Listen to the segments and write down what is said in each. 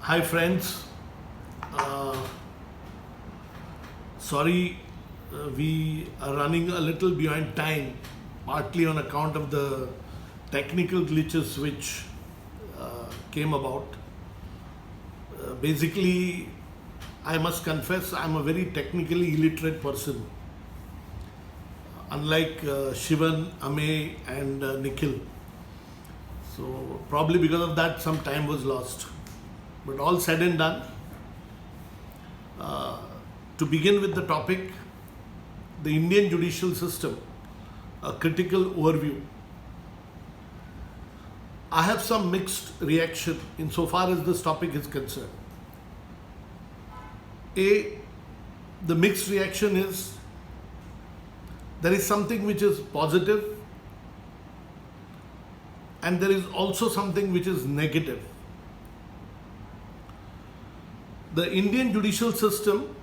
Hi friends, uh, sorry we are running a little behind time, partly on account of the technical glitches which came about. Basically, I must confess I'm a very technically illiterate person, unlike Shivan, Amey and Nikhil. So probably because of that some time was lost. But all said and done, to begin with the topic, the Indian judicial system, a critical overview. I have some mixed reaction insofar as this topic is concerned. The mixed reaction is there is something which is positive and there is also something which is negative. The Indian judicial system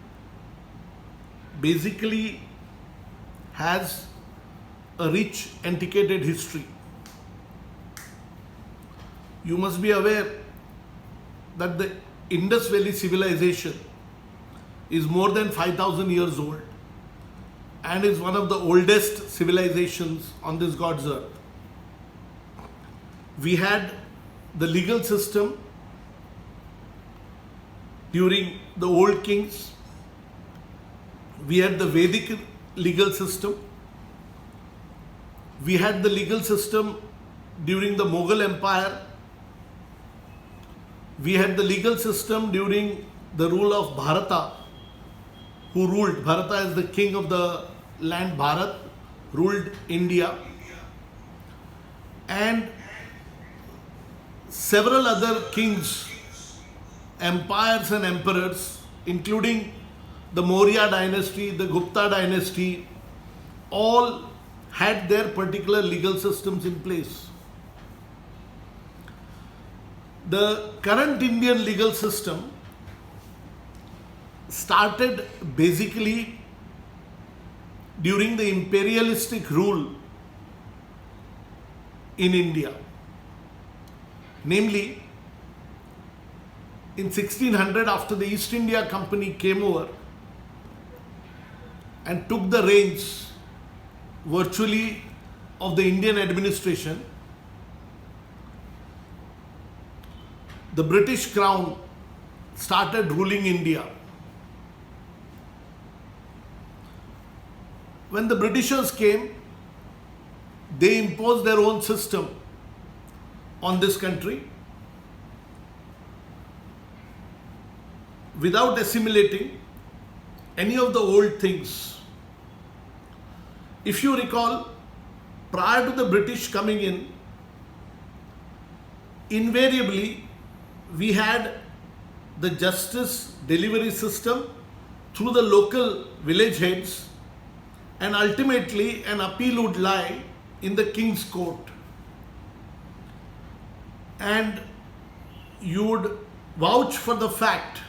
basically has a rich antiquated history. You must be aware that the Indus Valley civilization is more than 5,000 years old and is one of the oldest civilizations on this God's earth. We had the legal system during the old kings. We had the Vedic legal system. We had the legal system during the Mughal Empire. We had the legal system during the rule of Bharata, who ruled. Bharata is the king of the land Bharat, ruled India. And several other kings, empires and emperors, including the Maurya dynasty, the Gupta dynasty, all had their particular legal systems in place. The current Indian legal system started basically during the imperialistic rule in India. Namely, in 1600, after the East India Company came over and took the reins virtually of the Indian administration, the British Crown started ruling India. When the Britishers came, they imposed their own system on this country without assimilating any of the old things. If you recall, prior to the British coming in, invariably we had the justice delivery system through the local village heads, and ultimately an appeal would lie in the King's Court. And you would vouch for the fact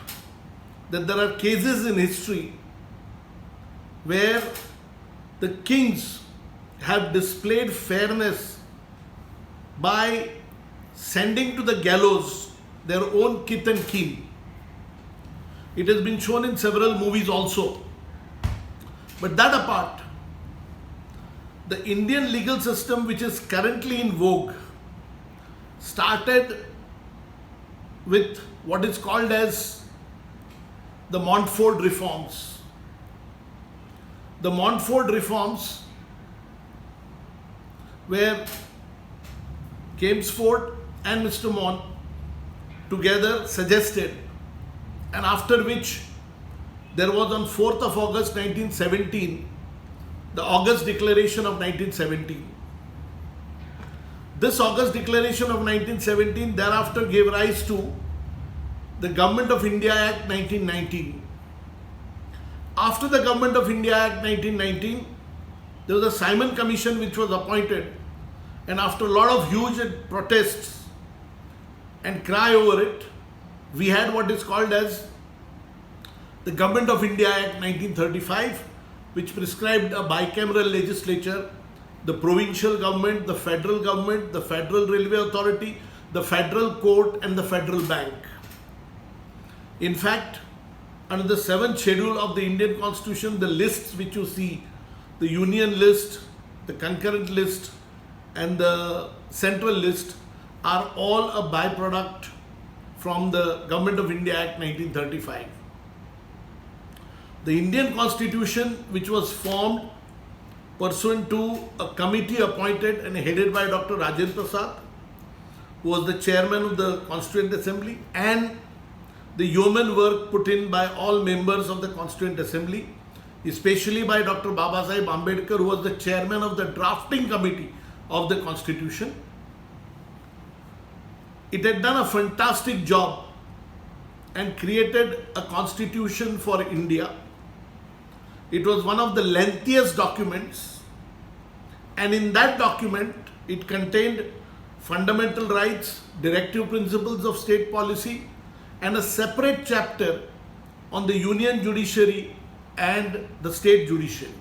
that there are cases in history where the kings have displayed fairness by sending to the gallows their own kith and kin. It has been shown in several movies also. But that apart, the Indian legal system, which is currently in vogue, started with what is called as the Montfort reforms. The Montfort reforms, where Chelmsford and Mr. Mon together suggested, and after which there was on 4th of August 1917, the August Declaration of 1917. This August Declaration of 1917 thereafter gave rise to the Government of India Act 1919. After the Government of India Act 1919, there was a Simon Commission which was appointed, and after a lot of huge protests and cry over it, we had what is called as the Government of India Act 1935, which prescribed a bicameral legislature, the provincial government, the federal Railway Authority, the federal court and the federal bank. In fact, under the 7th schedule of the Indian Constitution, the lists which you see, the union list, the concurrent list and the central list are all a byproduct from the Government of India Act 1935. The Indian Constitution, which was formed pursuant to a committee appointed and headed by Dr. Rajendra Prasad, who was the chairman of the Constituent Assembly, and the yeoman work put in by all members of the Constituent Assembly, especially by Dr. Babasaheb Ambedkar, who was the chairman of the drafting committee of the Constitution. It had done a fantastic job and created a constitution for India. It was one of the lengthiest documents, and in that document it contained fundamental rights, directive principles of state policy, and a separate chapter on the union judiciary and the state judiciary.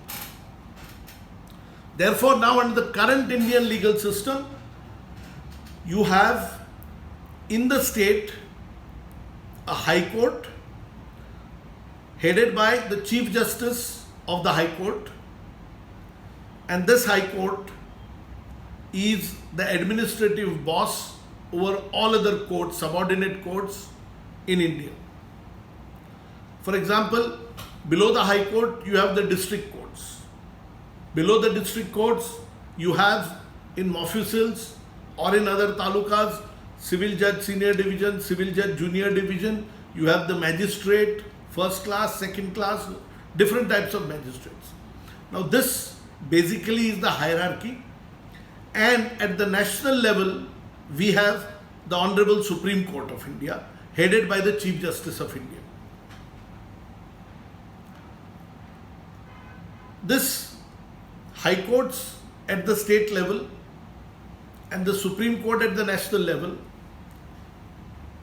Therefore, now under the current Indian legal system, you have in the state a High Court headed by the Chief Justice of the High Court, and this High Court is the administrative boss over all other courts, subordinate courts in India. For example, below the High Court you have the district courts. Below the district courts you have in Mofusils or in other talukas civil judge senior division, civil judge junior division, you have the magistrate, first class, second class, different types of magistrates. Now this basically is the hierarchy, and at the national level we have the Honorable Supreme Court of India headed by the Chief Justice of India. This High Courts at the state level and the Supreme Court at the national level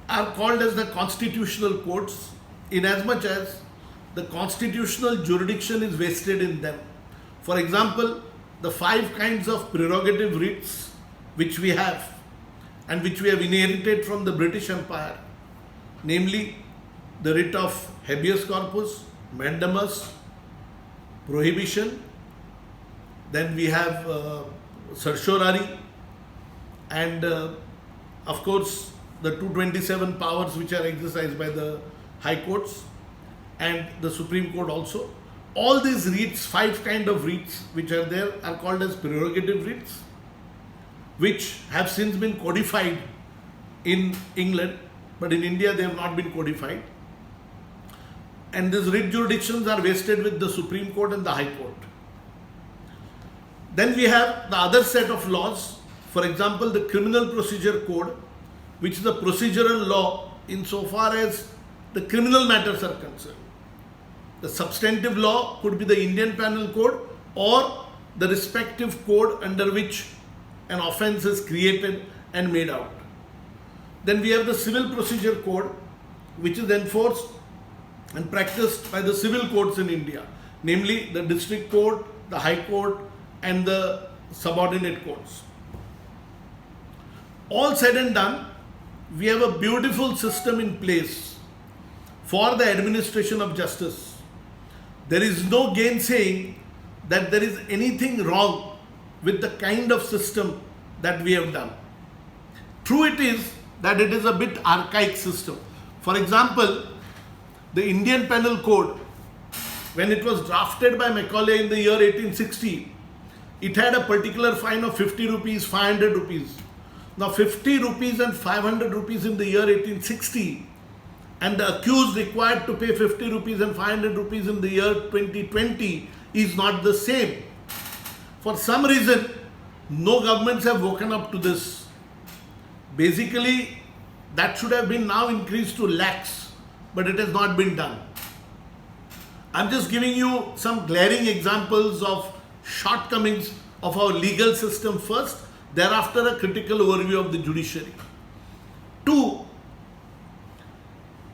are called as the constitutional courts, in as much as the constitutional jurisdiction is vested in them. For example, the 5 kinds of prerogative writs which we have and which we have inherited from the British Empire, namely the writ of habeas corpus, mandamus, prohibition, then we have certiorari, and of course the 227 powers which are exercised by the High Courts and the Supreme Court also. All these writs, 5 kind of writs which are there, are called as prerogative writs, which have since been codified in England, but in India they have not been codified. And these writ jurisdictions are vested with the Supreme Court and the High Court. Then we have the other set of laws, for example the Criminal Procedure Code, which is a procedural law insofar as the criminal matters are concerned. The substantive law could be the Indian Penal Code or the respective code under which an offence is created and made out. Then we have the Civil Procedure Code, which is enforced and practiced by the civil courts in India, namely the District Court, the High Court and the subordinate courts. All said and done, we have a beautiful system in place for the administration of justice. There is no gainsaying that there is anything wrong with the kind of system that we have done. True it is that it is a bit archaic system. For example, the Indian Penal Code, when it was drafted by Macaulay in the year 1860, it had a particular fine of 50 rupees, 500 rupees. Now 50 rupees and 500 rupees in the year 1860, and the accused required to pay 50 rupees and 500 rupees in the year 2020 is not the same. For some reason, no governments have woken up to this. Basically, that should have been now increased to lakhs, but it has not been done. I'm just giving you some glaring examples of shortcomings of our legal system first, thereafter a critical overview of the judiciary. 2,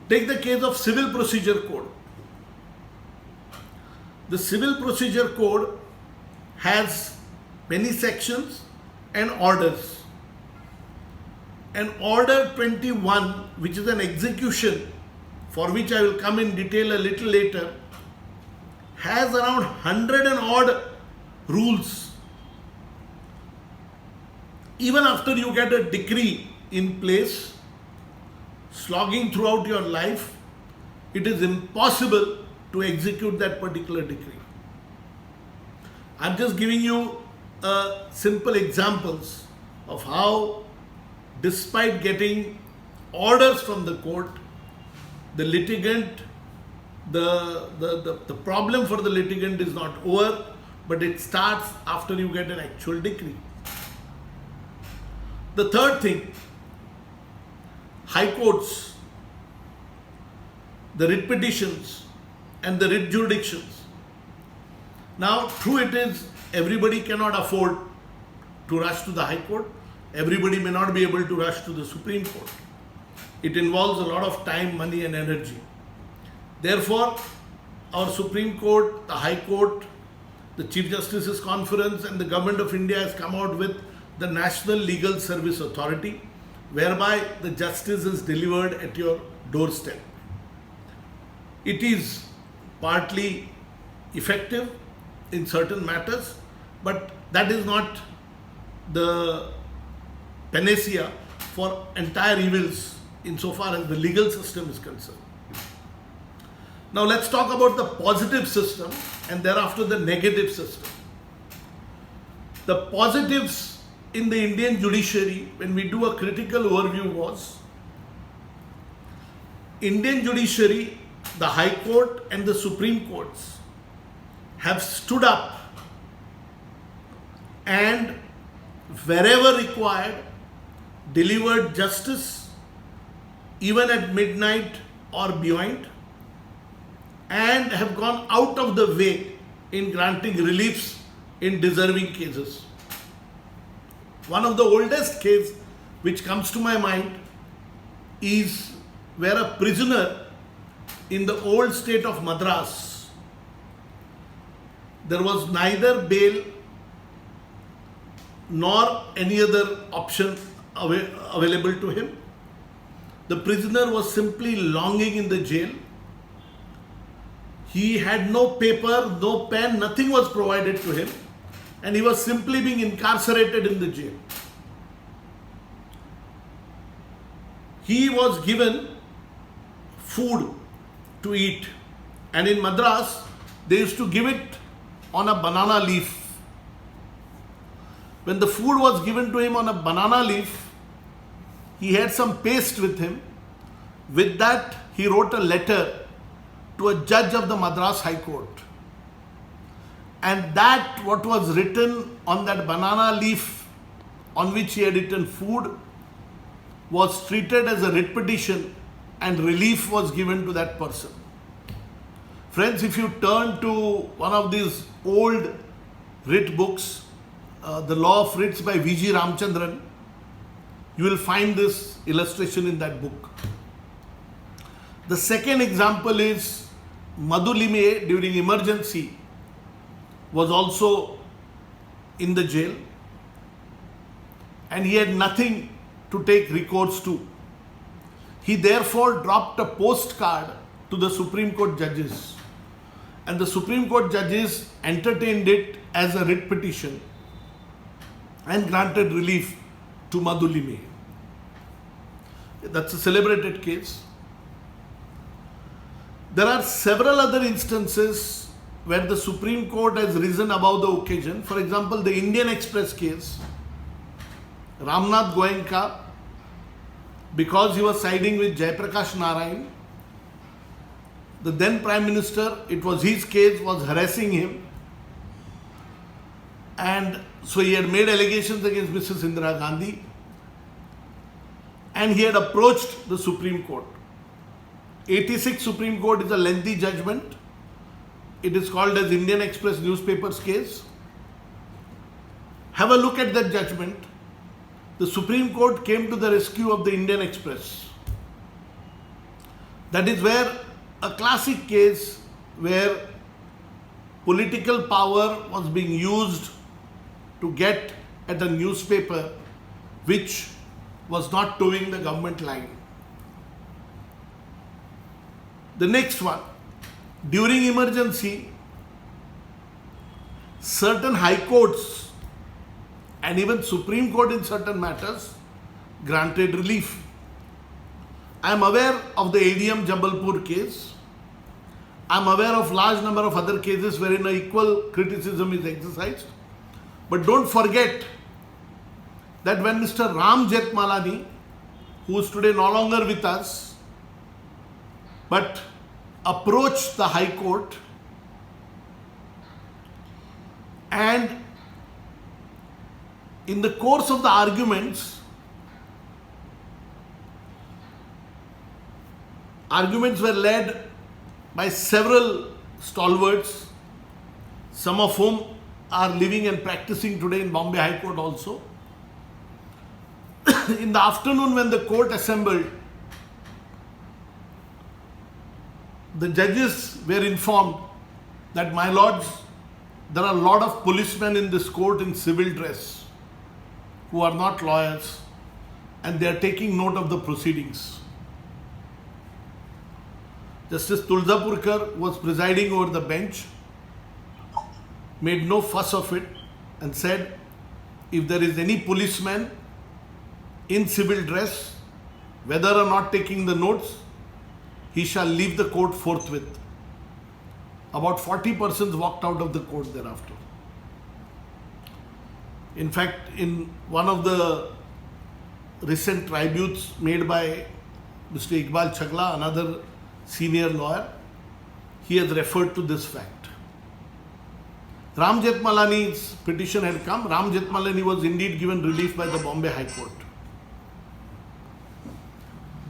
take the case of Civil Procedure Code. The Civil Procedure Code has many sections and orders. And Order 21, which is an execution for which I will come in detail a little later, has around 100 and odd rules. Even after you get a decree in place, slogging throughout your life, it is impossible to execute that particular decree. I'm just giving you simple examples of how, despite getting orders from the court, the litigant, the problem for the litigant is not over, but it starts after you get an actual decree. The third thing, high courts, the writ petitions and the writ jurisdictions. Now, true it is, everybody cannot afford to rush to the High Court. Everybody may not be able to rush to the Supreme Court. It involves a lot of time, money and energy. Therefore, our Supreme Court, the High Court, the Chief Justice's Conference and the Government of India has come out with the National Legal Service Authority, whereby the justice is delivered at your doorstep. It is partly effective in certain matters, but that is not the panacea for entire evils insofar as the legal system is concerned. Now let's talk about the positive system and thereafter the negative system. The positives in the Indian judiciary, when we do a critical overview, was Indian judiciary, the High Court and the Supreme Courts have stood up and wherever required delivered justice even at midnight or beyond, and have gone out of the way in granting reliefs in deserving cases. One of the oldest cases which comes to my mind is where a prisoner in the old state of Madras, there was neither bail nor any other option available to him. The prisoner was simply longing in the jail. He had no paper, no pen, nothing was provided to him, and he was simply being incarcerated in the jail. He was given food to eat, and in Madras they used to give it on a banana leaf. When the food was given to him on a banana leaf, he had some paste with him. With that, he wrote a letter to a judge of the Madras High Court. And that, what was written on that banana leaf on which he had written food, was treated as a writ petition and relief was given to that person. Friends, if you turn to one of these old writ books, The Law of Writs by V.G. Ramchandran, you will find this illustration in that book. The second example is Madhulime during emergency was also in the jail and he had nothing to take recourse to. He therefore dropped a postcard to the Supreme Court judges, and the Supreme Court judges entertained it as a writ petition and granted relief to Madhulime. That's a celebrated case. There are several other instances where the Supreme Court has risen above the occasion. For example, the Indian Express case, Ramnath Goenka, because he was siding with Jayaprakash Narayan, the then Prime Minister, it was his case, was harassing him, and so he had made allegations against Mrs. Indira Gandhi, and he had approached the Supreme Court. 86 Supreme Court is a lengthy judgment. It is called as Indian Express newspapers case. Have a look at that judgment. The Supreme Court came to the rescue of the Indian Express. That is where a classic case where political power was being used to get at a newspaper which was not towing the government line. The next one, during emergency, certain high courts and even Supreme Court in certain matters granted relief. I am aware of the ADM Jabalpur case. I am aware of large number of other cases wherein an equal criticism is exercised. But don't forget that when Mr. Ram Jethmalani, who is today no longer with us, but approached the High Court and in the course of the arguments were led by several stalwarts, some of whom are living and practicing today in Bombay High Court also. In the afternoon when the court assembled, the judges were informed that, my lords, there are a lot of policemen in this court in civil dress who are not lawyers, and they are taking note of the proceedings. Justice Tulzapurkar was presiding over the bench, made no fuss of it, and said, if there is any policeman in civil dress, whether or not taking the notes, he shall leave the court forthwith. About 40 persons walked out of the court thereafter. In fact, in one of the recent tributes made by Mr. Iqbal Chagla, another senior lawyer, he has referred to this fact. Ram Jethmalani's petition had come. Ram Jethmalani was indeed given relief by the Bombay High Court.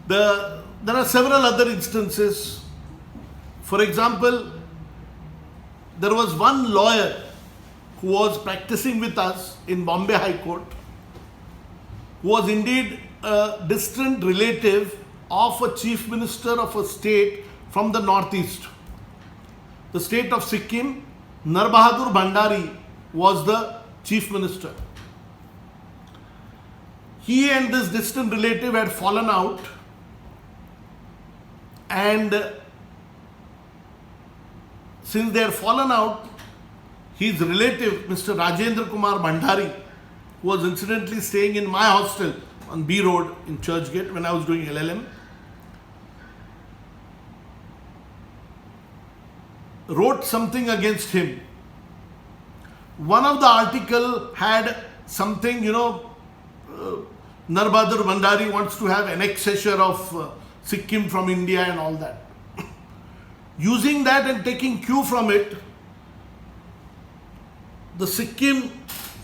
There are several other instances. For example, there was one lawyer who was practicing with us in Bombay High Court, who was indeed a distant relative of a chief minister of a state from the northeast. The state of Sikkim, Narbahadur Bhandari was the chief minister. He and this distant relative had fallen out, and since they had fallen out, his relative, Mr. Rajendra Kumar Bhandari, who was incidentally staying in my hostel on B Road in Churchgate when I was doing LLM, wrote something against him. One of the article had something, Narbahadur Bhandari wants to have annexation of Sikkim from India and all that. Using that and taking cue from it, the Sikkim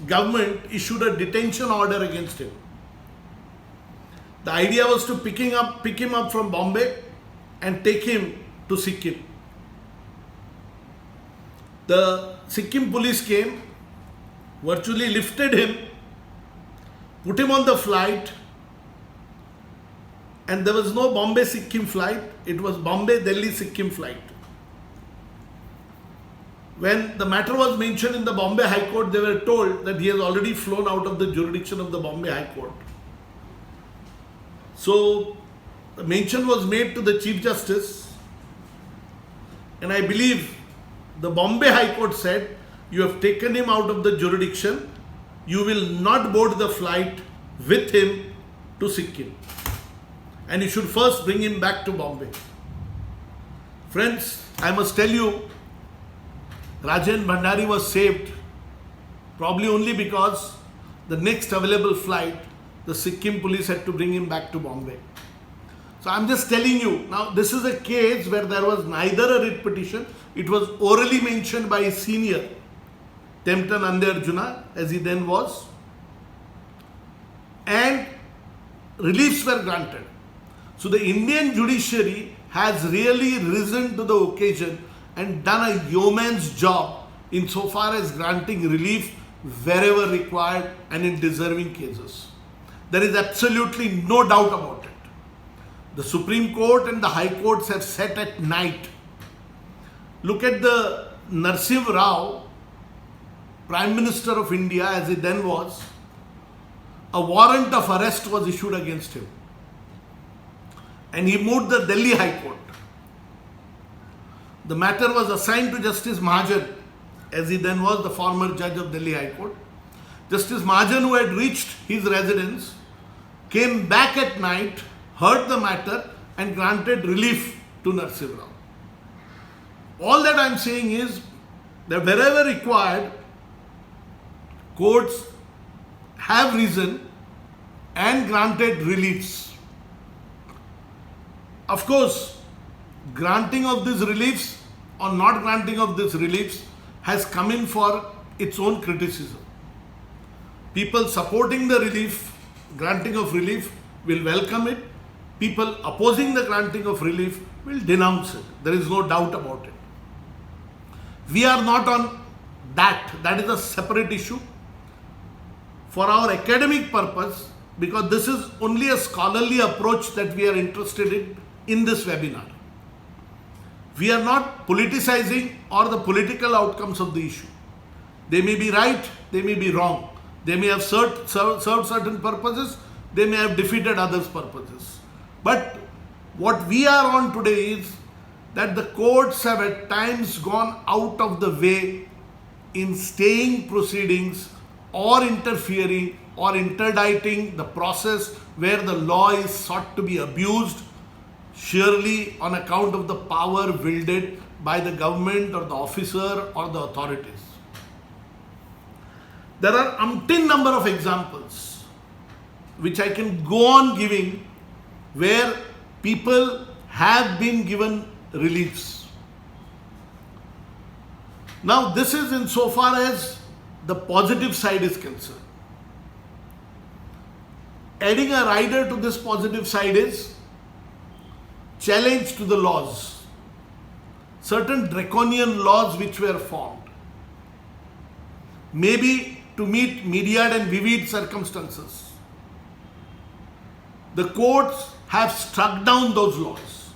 government issued a detention order against him. The idea was to pick him up from Bombay and take him to Sikkim. The Sikkim police came, virtually lifted him, put him on the flight, and there was no Bombay Sikkim flight, it was Bombay Delhi Sikkim flight. When the matter was mentioned in the Bombay High Court, they were told that he has already flown out of the jurisdiction of the Bombay High Court. So, the mention was made to the Chief Justice, and I believe the Bombay High Court said, you have taken him out of the jurisdiction, you will not board the flight with him to Sikkim, and you should first bring him back to Bombay. Friends, I must tell you, Rajen Bhandari was saved probably only because the next available flight, the Sikkim police had to bring him back to Bombay. So I'm just telling you, now this is a case where there was neither a writ petition, it was orally mentioned by his senior, Tempton Ande Arjuna, as he then was, and reliefs were granted. So the Indian judiciary has really risen to the occasion and done a yeoman's job insofar as granting relief wherever required and in deserving cases. There is absolutely no doubt about it. The Supreme Court and the High Courts have sat at night. Look at the Narasimha Rao, Prime Minister of India as he then was. A warrant of arrest was issued against him, and he moved the Delhi High Court. The matter was assigned to Justice Mahajan, as he then was the former judge of Delhi High Court. Justice Mahajan, who had reached his residence, came back at night, heard the matter and granted relief to Narasimha Rao. All that I am saying is that wherever required, courts have risen and granted reliefs. Of course, granting of these reliefs or not granting of these reliefs has come in for its own criticism. People supporting the relief, granting of relief, will welcome it. People opposing the granting of relief will denounce it. There is no doubt about it. We are not on that. That is a separate issue. For our academic purpose, because this is only a scholarly approach that we are interested in this webinar. We are not politicizing or the political outcomes of the issue. They may be right, they may be wrong. They may have served certain purposes, they may have defeated others' purposes. But what we are on today is that the courts have at times gone out of the way in staying proceedings or interfering or interdicting the process where the law is sought to be abused surely on account of the power wielded by the government or the officer or the authorities. There are umpteen number of examples which I can go on giving where people have been given reliefs. Now this is insofar as the positive side is concerned. Adding a rider to this positive side is challenge to the laws. Certain draconian laws which were formed, maybe to meet myriad and vivid circumstances. The courts have struck down those laws.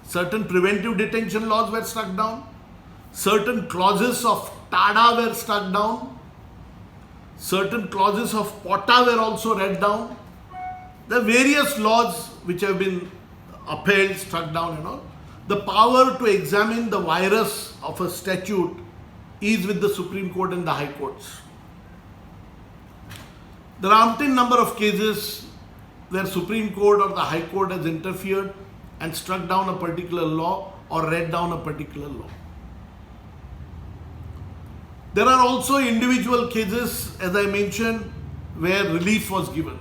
Certain preventive detention laws were struck down. Certain clauses of TADA were struck down. Certain clauses of POTA were also read down. The various laws which have been upheld, struck down and all. The power to examine the virus of a statute is with the Supreme Court and the High Courts. There are umpteen number of cases where Supreme Court or the High Court has interfered and struck down a particular law or read down a particular law. There are also individual cases, as I mentioned, where relief was given.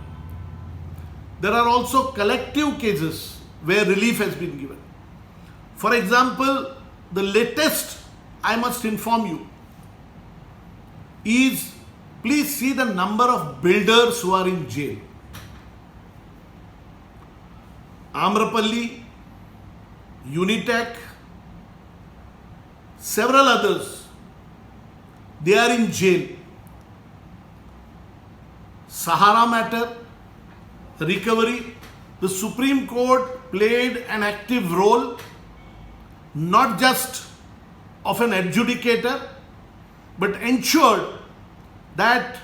There are also collective cases where relief has been given. For example, the latest, I must inform you, is please see the number of builders who are in jail. Amrapalli, Unitech, several others, they are in jail. Sahara matter, recovery, the Supreme Court played an active role, not just of an adjudicator, but ensured that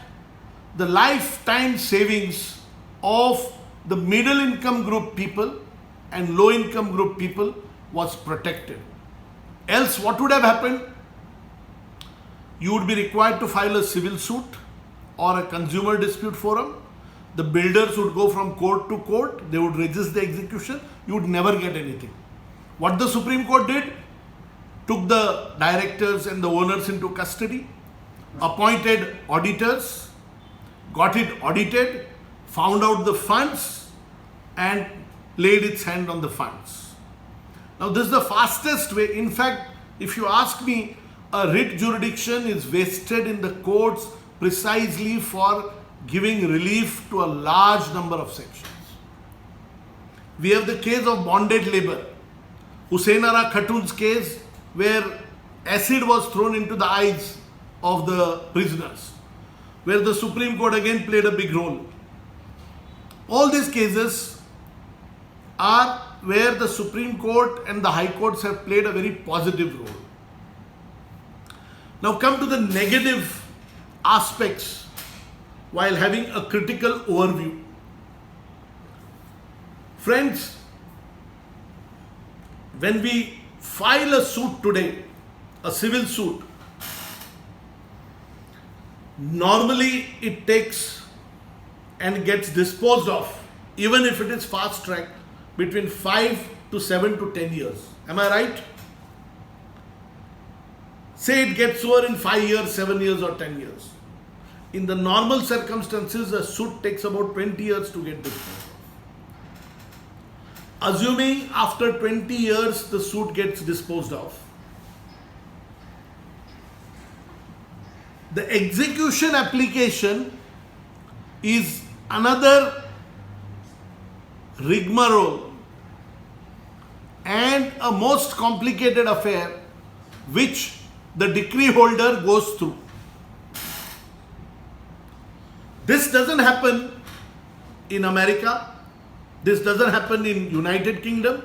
the lifetime savings of the middle income group people and low income group people was protected. Else what would have happened? You would be required to file a civil suit or a consumer dispute forum. The builders would go from court to court, they would resist the execution, you would never get anything. What the Supreme Court did? Took the directors and the owners into custody, appointed auditors, got it audited, found out the funds and laid its hand on the funds. Now this is the fastest way. In fact, if you ask me, a writ jurisdiction is vested in the courts precisely for giving relief to a large number of sections. We have the case of bonded labor, Hussain Ara Khatun's case, where acid was thrown into the eyes of the prisoners, where the Supreme Court again played a big role. All these cases are where the Supreme Court and the High Courts have played a very positive role. Now come to the negative aspects while having a critical overview. Friends, when we file a suit today, a civil suit, normally it takes and gets disposed of, even if it is fast tracked, between 5 to 7 to 10 years. Am I right? Say it gets over in 5 years, 7 years or 10 years. In the normal circumstances, a suit takes about 20 years to get disposed of. Assuming after 20 years the suit gets disposed of, the execution application is another rigmarole and a most complicated affair which the decree holder goes through. This doesn't happen in America. This doesn't happen in United Kingdom.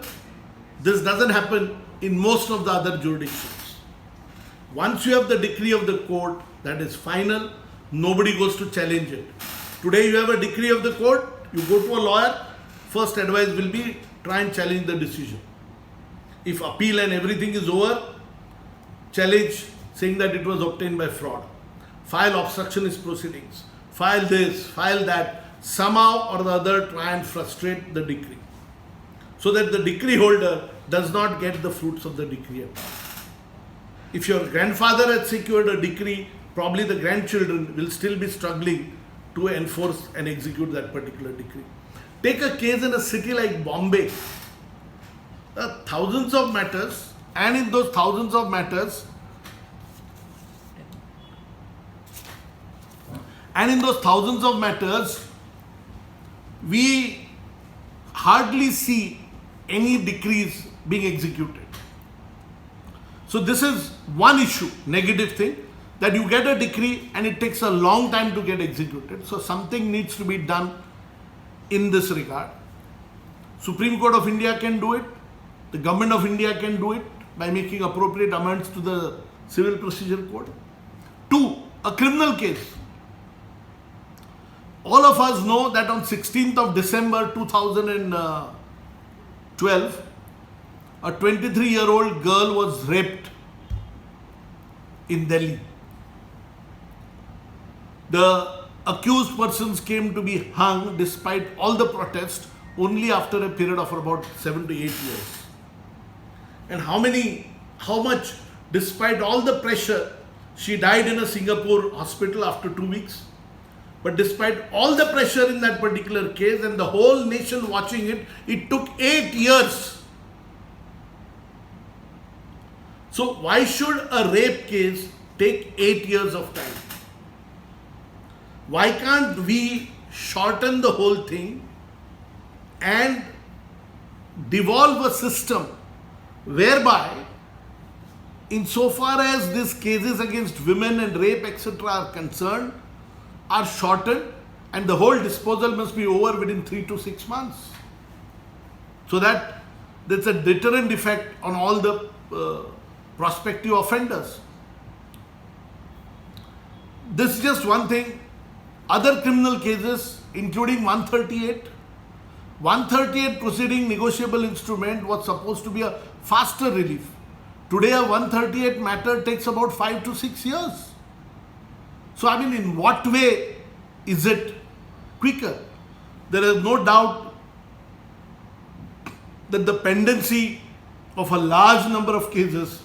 This doesn't happen in most of the other jurisdictions. Once you have the decree of the court, that is final, nobody goes to challenge it. Today you have a decree of the court, you go to a lawyer, first advice will be try and challenge the decision. If appeal and everything is over, challenge saying that it was obtained by fraud. File obstructionist proceedings. File this, file that. Somehow or the other try and frustrate the decree, so that the decree holder does not get the fruits of the decree at all. If your grandfather had secured a decree, probably the grandchildren will still be struggling to enforce and execute that particular decree. Take a case in a city like Bombay. There are thousands of matters, and in those thousands of matters, we hardly see any decrees being executed. So this is one issue, negative thing, that you get a decree and it takes a long time to get executed. So something needs to be done in this regard. Supreme Court of India can do it. The Government of India can do it by making appropriate amendments to the Civil Procedure Code. 2, a criminal case. All of us know that on 16th of December 2012, a 23-year-old girl was raped in Delhi. The accused persons came to be hung despite all the protests only after a period of about 7 to 8 years. And how much, despite all the pressure, she died in a Singapore hospital after 2 weeks. But despite all the pressure in that particular case and the whole nation watching it, it took 8 years. So why should a rape case take 8 years of time? Why can't we shorten the whole thing and devolve a system whereby, insofar as these cases against women and rape etc. are concerned, are shortened and the whole disposal must be over within 3 to 6 months, so that there's a deterrent effect on all the prospective offenders. This is just one thing. Other criminal cases, including 138 proceeding negotiable instrument was supposed to be a faster relief. Today a 138 matter takes about 5 to 6 years. So I mean, in what way is it quicker? There is no doubt that the pendency of a large number of cases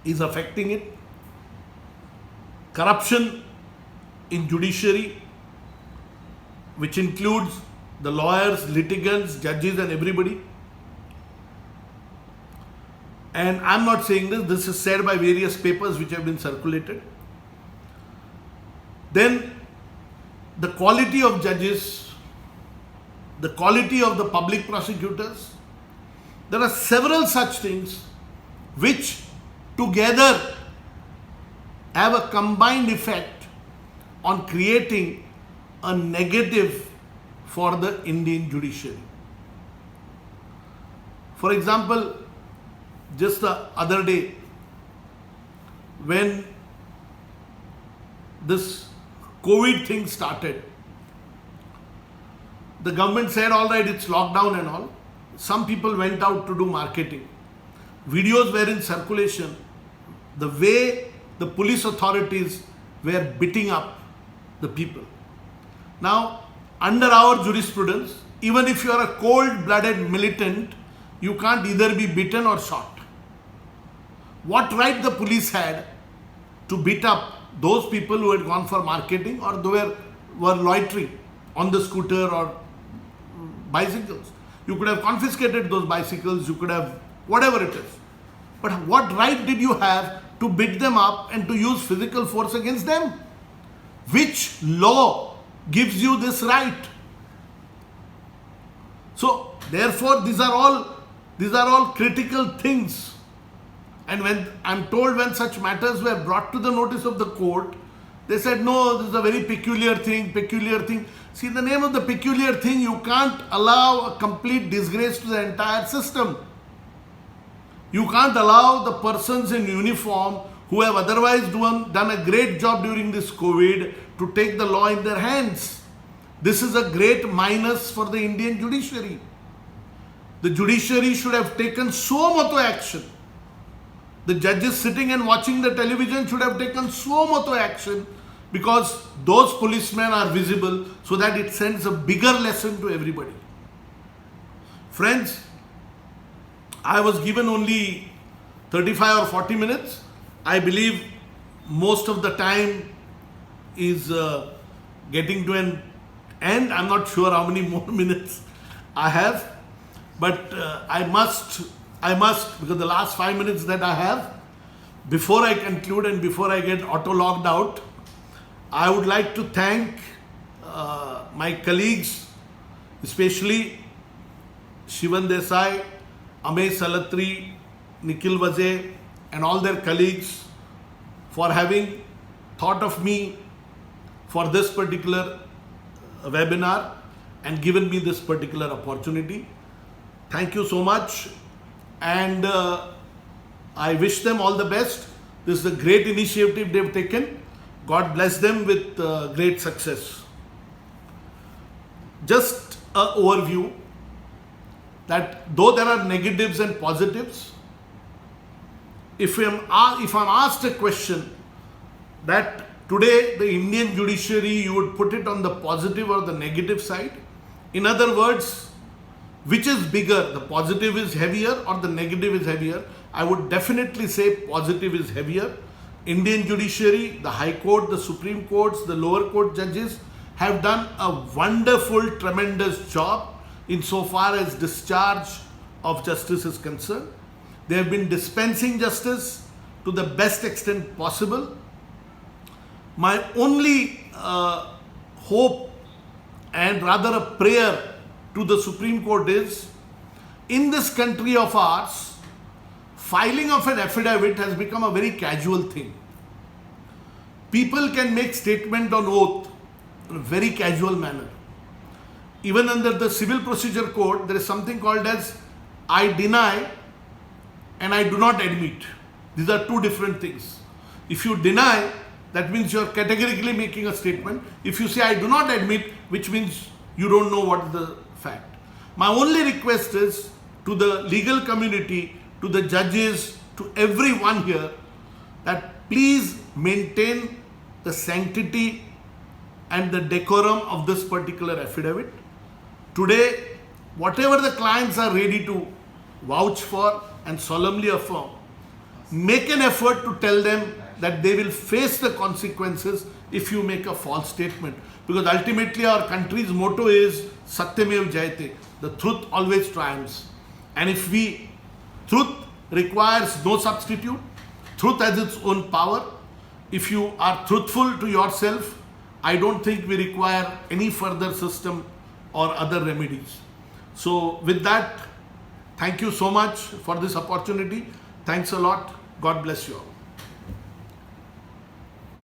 is affecting it. Corruption in judiciary, which includes the lawyers, litigants, judges and everybody. And I'm not saying this is said by various papers which have been circulated. Then the quality of judges, the quality of the public prosecutors. There are several such things which together have a combined effect on creating a negative for the Indian judiciary. For example, just the other day, when this COVID thing started, the government said, all right, it's lockdown and all. Some people went out to do marketing. videos were in circulation, the way the police authorities were beating up the people. Now, under our jurisprudence, even if you are a cold-blooded militant, you can't either be beaten or shot. What right the police had to beat up those people who had gone for marketing or were loitering on the scooter or bicycles? You could have confiscated those bicycles, you could have whatever it is. But what right did you have to beat them up and to use physical force against them? Which law gives you this right? So therefore these are all critical things. And when I'm told, when such matters were brought to the notice of the court, they said, no, this is a very peculiar thing. See, in the name of the peculiar thing, you can't allow a complete disgrace to the entire system. You can't allow the persons in uniform who have otherwise done a great job during this COVID to take the law in their hands. This is a great minus for the Indian judiciary. The judiciary should have taken suo motu action. The judges sitting and watching the television should have taken suo motu action, because those policemen are visible, so that it sends a bigger lesson to everybody. Friends, I was given only 35 or 40 minutes. I believe most of the time is getting to an end. I'm not sure how many more minutes I have, but I must, because the last 5 minutes that I have, before I conclude and before I get auto-logged out, I would like to thank my colleagues, especially Shivan Desai, Amey Salatri, Nikhil Vaze, and all their colleagues for having thought of me for this particular webinar and given me this particular opportunity. Thank you so much, and I wish them all the best. This is a great initiative they've taken. God bless them with great success. Just an overview that though there are negatives and positives, if I'm asked a question that today the Indian judiciary, you would put it on the positive or the negative side. In other words, which is bigger, the positive is heavier or the negative is heavier? I would definitely say positive is heavier. Indian judiciary, the High Court, the Supreme Courts, the lower court judges have done a wonderful, tremendous job insofar as discharge of justice is concerned. They have been dispensing justice to the best extent possible. My only hope and rather a prayer to the Supreme Court is, in this country of ours, filing of an affidavit has become a very casual thing. People can make statement on oath in a very casual manner. Even under the Civil Procedure Code, there is something called as I deny and I do not admit. These are two different things. If you deny, that means you are categorically making a statement. If you say I do not admit, which means you don't know what is the fact. My only request is to the legal community, to the judges, to everyone here, that please maintain the sanctity and the decorum of this particular affidavit. Today, whatever the clients are ready to vouch for and solemnly affirm, make an effort to tell them that they will face the consequences if you make a false statement. Because ultimately our country's motto is Satyamev Jayate, the truth always triumphs. And if truth requires no substitute, truth has its own power. If you are truthful to yourself, I don't think we require any further system or other remedies. So with that, thank you so much for this opportunity. Thanks a lot. God bless you all.